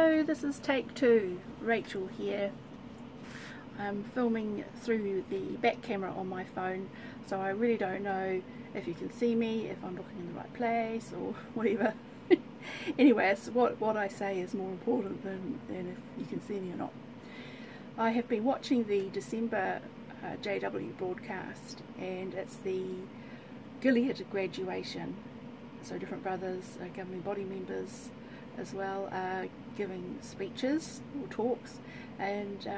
Hello, this is take two. Rachel here. I'm filming through the back camera on my phone, so I really don't know if you can see me, if I'm looking in the right place or whatever. Anyways, what I say is more important than if you can see me or not. I have been watching the December JW broadcast, and it's the Gilead Graduation. So different brothers, governing body members as well, giving speeches or talks, and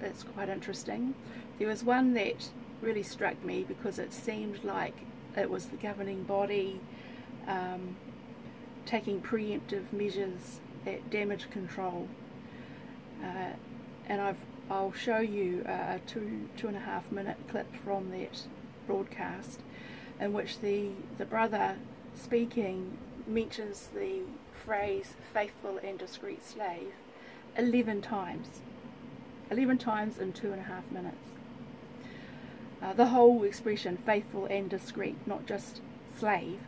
it's quite interesting. There was one that really struck me because it seemed like it was the governing body taking preemptive measures at damage control, and I'll show you a 2.5 minute clip from that broadcast in which the brother speaking mentions the phrase faithful and discreet slave 11 times. 11 times in 2.5 minutes. The whole expression faithful and discreet, not just slave.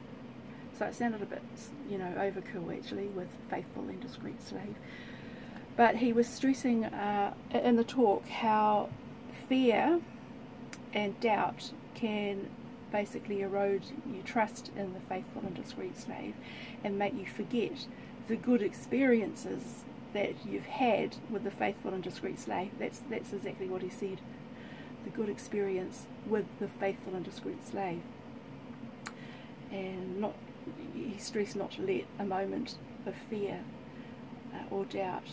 So it sounded a bit, overkill actually with faithful and discreet slave. But he was stressing in the talk how fear and doubt can basically erode your trust in the faithful and discreet slave and make you forget the good experiences that you've had with the faithful and discreet slave. That's exactly what he said. The good experience with the faithful and discreet slave. And he stressed not to let a moment of fear or doubt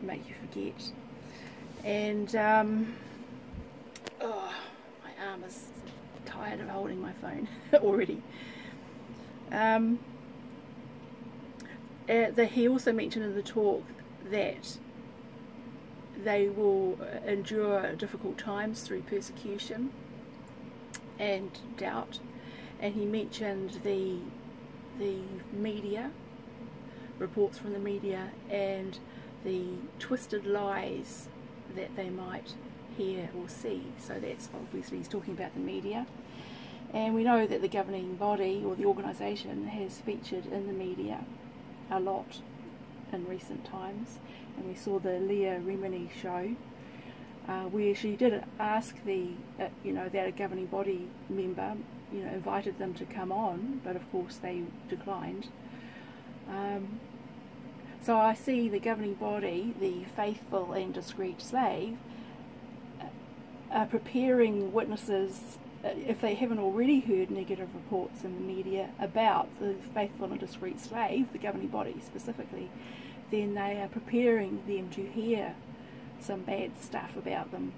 make you forget. And my arm is tired of holding my phone already. He also mentioned in the talk that they will endure difficult times through persecution and doubt, and he mentioned the media, reports from the media, and the twisted lies that they might hear or see. So that's obviously he's talking about the media, and we know that the governing body or the organisation has featured in the media a lot in recent times, and we saw the Leah Remini show where she did ask that governing body member, invited them to come on, but of course they declined. So I see the governing body, the faithful and discreet slave, preparing witnesses, if they haven't already heard negative reports in the media about the faithful and discreet slave, the governing body specifically, then they are preparing them to hear some bad stuff about them.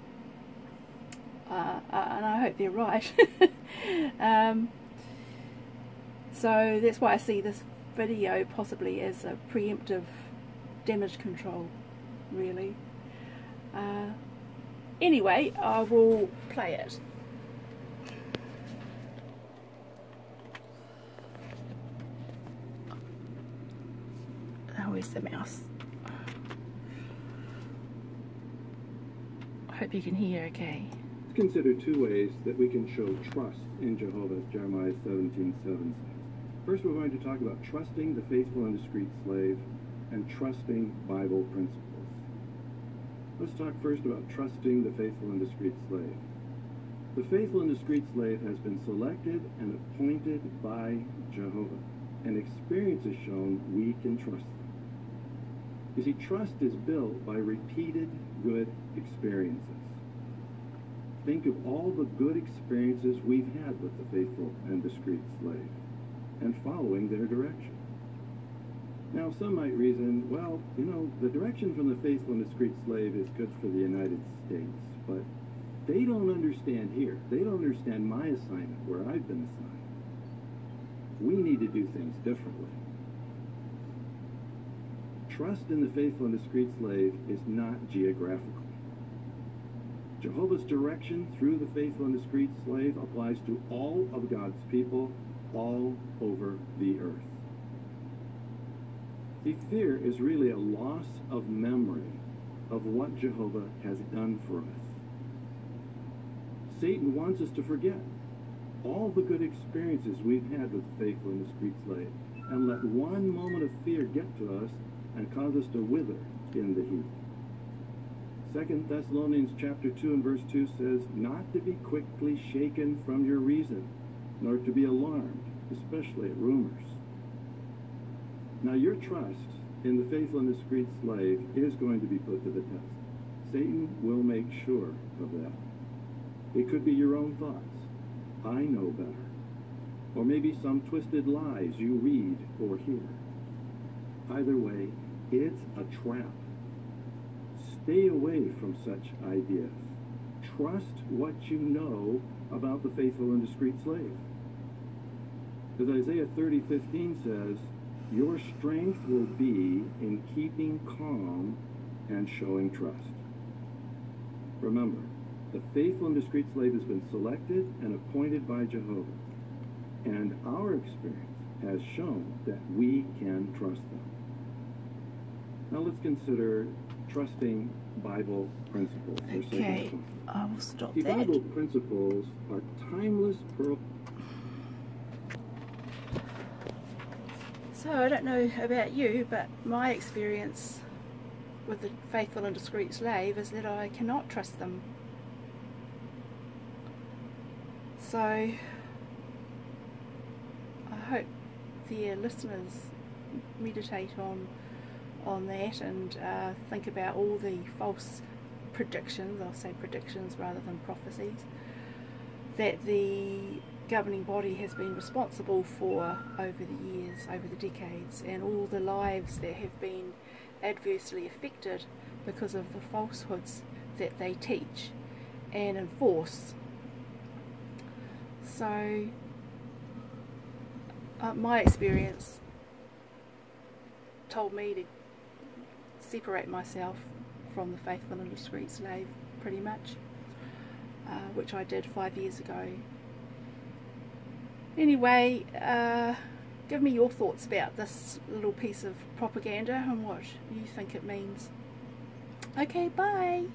And I hope they're right. So that's why I see this video possibly as a preemptive damage control, really. Anyway, I will play it. Oh, where's the mouse? I hope you can hear okay. Consider two ways that we can show trust in Jehovah, as Jeremiah 17:7 says. First, we're going to talk about trusting the faithful and discreet slave and trusting Bible principles. Let's talk first about trusting the faithful and discreet slave. The faithful and discreet slave has been selected and appointed by Jehovah, and experience has shown we can trust them. You see, trust is built by repeated good experiences. Think of all the good experiences we've had with the faithful and discreet slave, and following their direction. Now, some might reason, well, the direction from the faithful and discreet slave is good for the United States, but they don't understand here. They don't understand my assignment, where I've been assigned. We need to do things differently. Trust in the faithful and discreet slave is not geographical. Jehovah's direction through the faithful and discreet slave applies to all of God's people all over the earth. See, fear is really a loss of memory of what Jehovah has done for us. Satan wants us to forget all the good experiences we've had with the faithful and discreet slave, and let one moment of fear get to us, and cause us to wither in the heat. 2 Thessalonians chapter 2 and verse 2 says, not to be quickly shaken from your reason, nor to be alarmed, especially at rumors. Now your trust in the faithful and discreet slave is going to be put to the test. Satan will make sure of that. It could be your own thoughts. I know better. Or maybe some twisted lies you read or hear. Either way, it's a trap. Stay away from such ideas. Trust what you know about the faithful and discreet slave. As Isaiah 30:15 says, your strength will be in keeping calm and showing trust. Remember, the faithful and discreet slave has been selected and appointed by Jehovah, and our experience has shown that we can trust them. Now let's consider trusting Bible principles. Okay, I will stop The that. Bible principles are timeless pearl. So I don't know about you, but my experience with the faithful and discreet slave is that I cannot trust them. So I hope the listeners meditate on that and think about all the false predictions, I'll say predictions rather than prophecies, that the governing body has been responsible for over the years, over the decades, and all the lives that have been adversely affected because of the falsehoods that they teach and enforce. So my experience told me to separate myself from the faithful and discreet slave, pretty much, which I did 5 years ago. Anyway, give me your thoughts about this little piece of propaganda and what you think it means. Okay, bye!